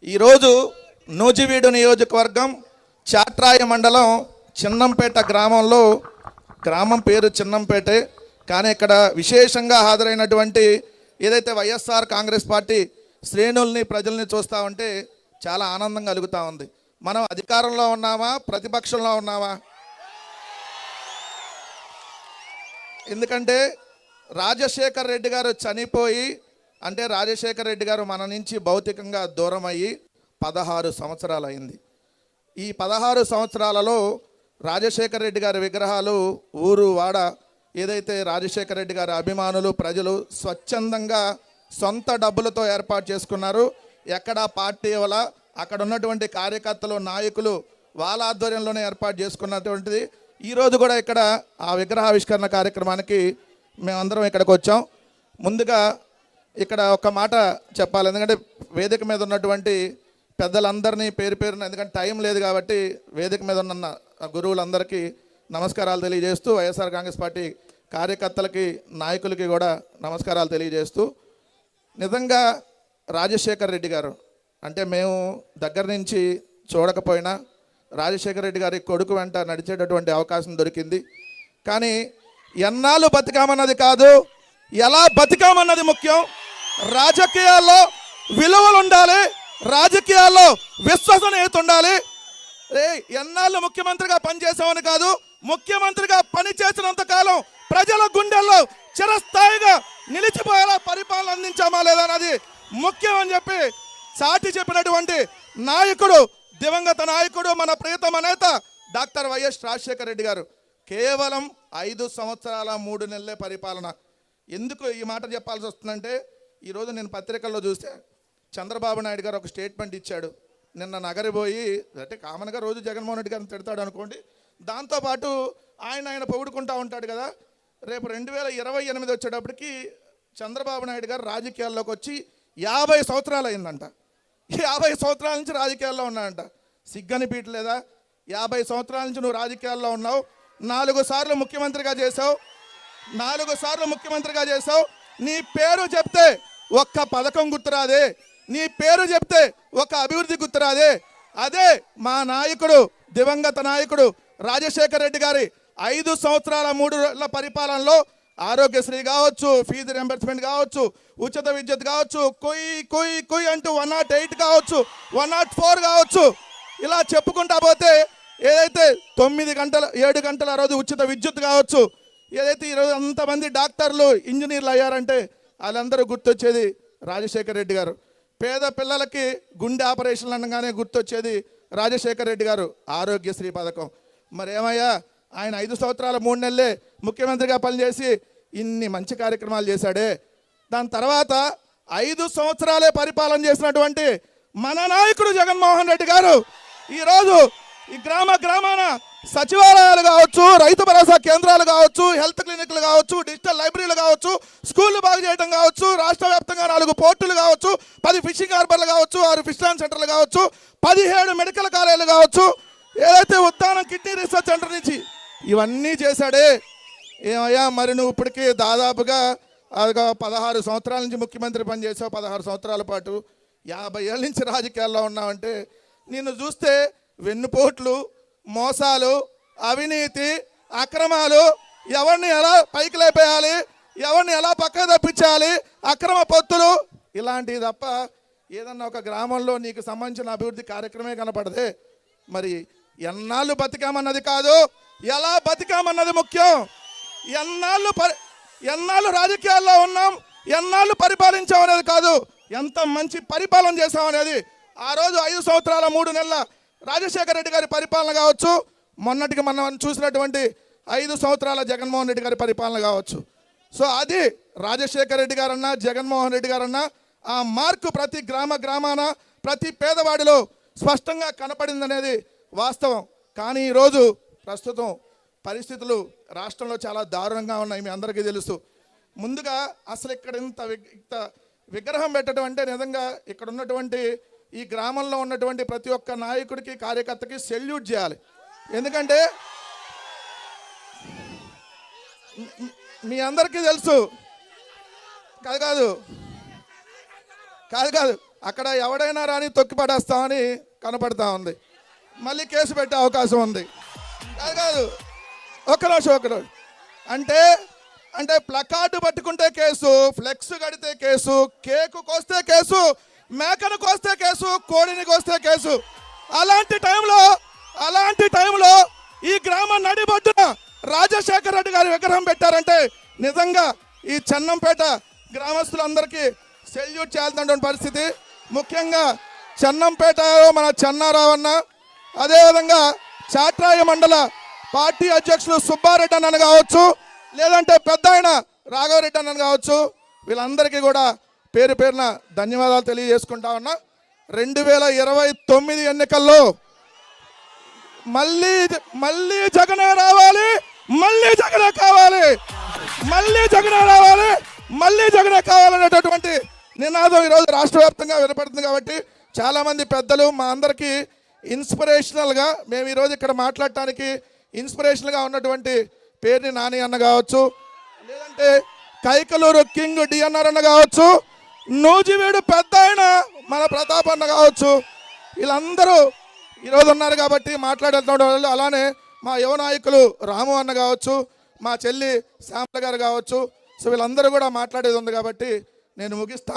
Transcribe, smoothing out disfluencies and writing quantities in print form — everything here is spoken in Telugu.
ఈరోజు నూజివీడు నియోజకవర్గం చాట్రాయ మండలం చిన్నంపేట గ్రామంలో, గ్రామం పేరు చిన్నంపేటే, కానీ ఇక్కడ విశేషంగా హాజరైనటువంటి ఏదైతే వైఎస్ఆర్ కాంగ్రెస్ పార్టీ శ్రేణుల్ని ప్రజల్ని చూస్తూ ఉంటే చాలా ఆనందం కలుగుతూ ఉంది. మనం అధికారంలో ఉన్నామా, ప్రతిపక్షంలో ఉన్నామా? ఎందుకంటే రాజశేఖర్ రెడ్డి గారు చనిపోయి, అంటే రాజశేఖర్ రెడ్డి గారు మన నుంచి భౌతికంగా దూరం అయ్యి 16 సంవత్సరాలు అయింది. ఈ 16 సంవత్సరాలలో రాజశేఖర్ రెడ్డి గారి విగ్రహాలు ఊరు వాడ ఏదైతే రాజశేఖర్ రెడ్డి గారి అభిమానులు ప్రజలు స్వచ్ఛందంగా సొంత డబ్బులతో ఏర్పాటు చేసుకున్నారు. ఎక్కడ పార్టీ వల్ల అక్కడ ఉన్నటువంటి కార్యకర్తలు, నాయకులు వాళ్ళ ఆధ్వర్యంలోనే ఏర్పాటు చేసుకున్నటువంటిది. ఈరోజు కూడా ఇక్కడ ఆ విగ్రహావిష్కరణ కార్యక్రమానికి మేమందరం ఇక్కడికి వచ్చాం. ముందుగా ఇక్కడ ఒక మాట చెప్పాలి, ఎందుకంటే వేదిక మీద ఉన్నటువంటి పెద్దలందరినీ పేరు పేరున, ఎందుకంటే టైం లేదు కాబట్టి వేదిక మీద ఉన్న గురువులందరికీ నమస్కారాలు తెలియజేస్తూ, వైఎస్ఆర్ కాంగ్రెస్ పార్టీ కార్యకర్తలకి, నాయకులకి కూడా నమస్కారాలు తెలియజేస్తూ, నిజంగా రాజశేఖర్ రెడ్డి గారు అంటే మేము దగ్గర నుంచి చూడకపోయినా రాజశేఖర్ రెడ్డి గారి కొడుకు వెంట నడిచేటటువంటి అవకాశం దొరికింది. కానీ ఎన్నాళ్ళు బతికామన్నది కాదు, ఎలా బతికామన్నది ముఖ్యం. రాజకీయాల్లో విలువలు ఉండాలి, రాజకీయాల్లో విశ్వసనీయత ఉండాలి. ఎన్నాళ్ళు ముఖ్యమంత్రిగా పనిచేసామని కాదు, ముఖ్యమంత్రిగా పనిచేసినంత కాలం ప్రజల గుండెల్లో చిరస్థాయిగా నిలిచిపోయేలా పరిపాలన అందించామా లేదా అన్నది ముఖ్యం అని చెప్పి సాటి చెప్పినటువంటి నాయకుడు, దివంగత నాయకుడు, మన ప్రియతమ నేత డాక్టర్ వైఎస్ రాజశేఖర రెడ్డి గారు. కేవలం 5 సంవత్సరాల 3 నెలలే పరిపాలన. ఎందుకు ఈ మాట చెప్పాల్సి వస్తుందంటే, ఈరోజు నేను పత్రికల్లో చూస్తే చంద్రబాబు నాయుడు గారు ఒక స్టేట్మెంట్ ఇచ్చాడు. నిన్న నగరిపోయి, అంటే కామన్గా రోజు జగన్మోహన్ రెడ్డి గారిని తిడతాడు అనుకోండి, దాంతోపాటు ఆయన పొగుడుకుంటూ ఉంటాడు కదా. రేపు 2028 వచ్చేటప్పటికి చంద్రబాబు నాయుడు గారు రాజకీయాల్లోకి వచ్చి 50 సంవత్సరాలు అయిందంట. 50 సంవత్సరాల నుంచి రాజకీయాల్లో ఉన్నాడంట. సిగ్గని పీటలేదా? 50 సంవత్సరాల నుంచి నువ్వు రాజకీయాల్లో ఉన్నావు, 4 సార్లు ముఖ్యమంత్రిగా చేసావు, 4 సార్లు ముఖ్యమంత్రిగా చేసావు. నీ పేరు చెప్తే ఒక్క పథకం గుర్తురాదే, నీ పేరు చెప్తే ఒక అభివృద్ధి గుర్తురాదే. అదే మా నాయకుడు, దివంగత నాయకుడు రాజశేఖర రెడ్డి గారి 5 సంవత్సరాల 3 నెలల పరిపాలనలో ఆరోగ్యశ్రీ కావచ్చు, ఫీజు రింబర్స్మెంట్ కావచ్చు, ఉచిత విద్యుత్ కావచ్చు, కొయ్యి అంటూ 108 కావచ్చు, 104 కావచ్చు, ఇలా చెప్పుకుంటా పోతే ఏదైతే 9 గంటలు 7 గంటల రోజు ఉచిత విద్యుత్ కావచ్చు, ఏదైతే ఈరోజు అంతమంది డాక్టర్లు, ఇంజనీర్లు అయ్యారంటే వాళ్ళందరూ గుర్తొచ్చేది రాజశేఖర రెడ్డి గారు. పేద పిల్లలకి గుండె ఆపరేషన్లు అనగానే గుర్తొచ్చేది రాజశేఖర రెడ్డి గారు ఆరోగ్యశ్రీ పథకం. మరి ఏమయ్యా, ఆయన 5 సంవత్సరాల 3 నెలలే ముఖ్యమంత్రిగా పనిచేసి ఇన్ని మంచి కార్యక్రమాలు చేశాడే. దాని తర్వాత 5 సంవత్సరాలే పరిపాలన చేసినటువంటి మన నాయకుడు జగన్మోహన్ రెడ్డి గారు ఈరోజు ఈ గ్రామాన సచివాలయాలు కావచ్చు, రైతు భరోసా కేంద్రాలు కావచ్చు, హెల్త్ క్లినిక్లు కావచ్చు, డిజిటల్ లైబ్రరీలు కావచ్చు, స్కూళ్ళు బాగు చేయడం కావచ్చు, రాష్ట్ర వ్యాప్తంగా 4 పోర్టులు కావచ్చు, 10 ఫిషింగ్ హార్బర్లు కావచ్చు, 6 ఫిష్ ల్యాండ్ సెంటర్లు కావచ్చు, 17 మెడికల్ కాలేజీలు కావచ్చు, ఏదైతే ఉద్దానం కిడ్నీ రీసెర్చ్ సెంటర్ నుంచి ఇవన్నీ చేశాడే. ఏమయ్యా, మరి నువ్వు ఇప్పటికీ దాదాపుగా 16 సంవత్సరాల నుంచి ముఖ్యమంత్రి పనిచేసావు, 16 సంవత్సరాల పాటు 50 ఏళ్ళ నుంచి రాజకీయాల్లో ఉన్నావంటే నిన్ను చూస్తే వెన్నుపోట్లు, మోసాలు, అవినీతి, అక్రమాలు, ఎవరిని ఎలా పైకి లేపేయాలి, ఎవరిని ఎలా పక్కకు తప్పించాలి, అక్రమ పొత్తులు, ఇలాంటివి తప్ప ఏదన్నా ఒక గ్రామంలో నీకు సంబంధించిన అభివృద్ధి కార్యక్రమే కనపడదే. మరి ఎన్నాళ్ళు బతికామన్నది కాదు, ఎలా బతికామన్నది ముఖ్యం. ఎన్నాళ్ళు రాజకీయాల్లో ఉన్నాం, ఎన్నాళ్ళు పరిపాలించాం అనేది కాదు, ఎంత మంచి పరిపాలన చేసాం అనేది. ఆ రోజు 5 సంవత్సరాల 3 నెలల రాజశేఖర రెడ్డి గారి పరిపాలన కావచ్చు, మొన్నటికి మనం చూసినటువంటి 5 సంవత్సరాల జగన్మోహన్ రెడ్డి గారి పరిపాలన కావచ్చు. సో అది రాజశేఖర రెడ్డి గారన్నా, జగన్మోహన్ రెడ్డి గారన్నా ఆ మార్కు ప్రతి గ్రామాన, ప్రతి పేదవాడిలో స్పష్టంగా కనపడిందనేది వాస్తవం. కానీ ఈరోజు ప్రస్తుతం పరిస్థితులు రాష్ట్రంలో చాలా దారుణంగా ఉన్నాయి, మీ అందరికీ తెలుసు. ముందుగా అసలు ఇక్కడ ఇంత విగ్రహం పెట్టడం అంటే నిజంగా ఇక్కడ ఉన్నటువంటి ఈ గ్రామంలో ఉన్నటువంటి ప్రతి ఒక్క నాయకుడికి, కార్యకర్తకి సెల్యూట్ చేయాలి. ఎందుకంటే మీ అందరికీ తెలుసు, కాదు అక్కడ ఎవడైనా రాని తొక్కి పడేస్తామని కనపడతా ఉంది. మళ్ళీ కేసు పెట్టే అవకాశం ఉంది. కాదు ఒక్క నిమిషం. అంటే ప్లకార్డు పట్టుకుంటే కేసు, ఫ్లెక్స్ కడితే కేసు, కేకు కోస్తే కేసు, మేకను కోస్తే కేసు, కోడిని కోస్తే కేసు. అలాంటి టైంలో ఈ గ్రామ నడిబొడ్డున రాజశేఖర రెడ్డి గారి విగ్రహం పెట్టారంటే నిజంగా ఈ చెన్నంపేట గ్రామస్తులందరికీ సెల్యూట్ చేయాల్సినటువంటి పరిస్థితి. ముఖ్యంగా చెన్నంపేట మన చెన్నారావు అన్న, అదేవిధంగా చాట్రాయ మండల పార్టీ అధ్యక్షులు సుబ్బారెడ్డి అన్నను కావచ్చు, లేదంటే పెద్ద ఆయన రాఘవరెడ్డి అన్నను కావచ్చు, వీళ్ళందరికీ కూడా పేరు పేరున ధన్యవాదాలు తెలియజేసుకుంటా ఉన్నా. 2029 ఎన్నికల్లో మళ్ళీ జగనే రావాలి, మళ్ళీ జగనే కావాలి, మళ్ళీ జగనే రావాలి, మళ్ళీ జగనే కావాలనేటటువంటి నినాదం ఈరోజు రాష్ట్ర వ్యాప్తంగా వినపడుతుంది. కాబట్టి చాలామంది పెద్దలు మా అందరికీ ఇన్స్పిరేషనల్గా, మేము ఈరోజు ఇక్కడ మాట్లాడటానికి ఇన్స్పిరేషనల్గా ఉన్నటువంటి పేరుని నాని అన్న కావచ్చు, లేదంటే కైకలూరు కింగ్ డిఎన్ఆర్ అన్న కావచ్చు, నూజివీడు పెద్ద ఆయన మన ప్రతాప్ అన్న కావచ్చు, వీళ్ళందరూ ఈరోజు ఉన్నారు కాబట్టి మాట్లాడుతున్న. అలానే మా యువ నాయకులు రాము అన్న కావచ్చు, మా చెల్లి శ్యామల గారు కావచ్చు. సో వీళ్ళందరూ కూడా మాట్లాడేది ఉంది కాబట్టి నేను ముగిస్తా